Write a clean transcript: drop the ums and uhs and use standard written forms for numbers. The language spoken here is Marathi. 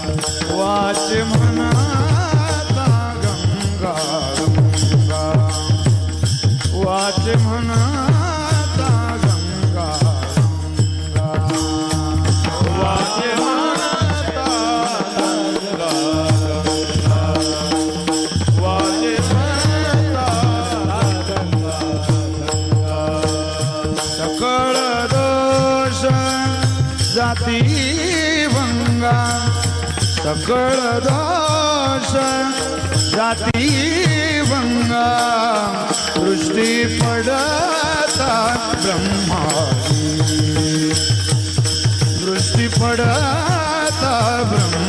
वाचे म्हणता गंगा गंगा वाचे म्हणता गंगा गंगा वाचे म्हणता गंगा गंगा वाचे म्हणता गंगा गंगा सकळ दोष जाती भंगा सकळ दोष जाती भंगा दृष्टी पडता ब्रह्माची दृष्टी पडता ब्रह्मा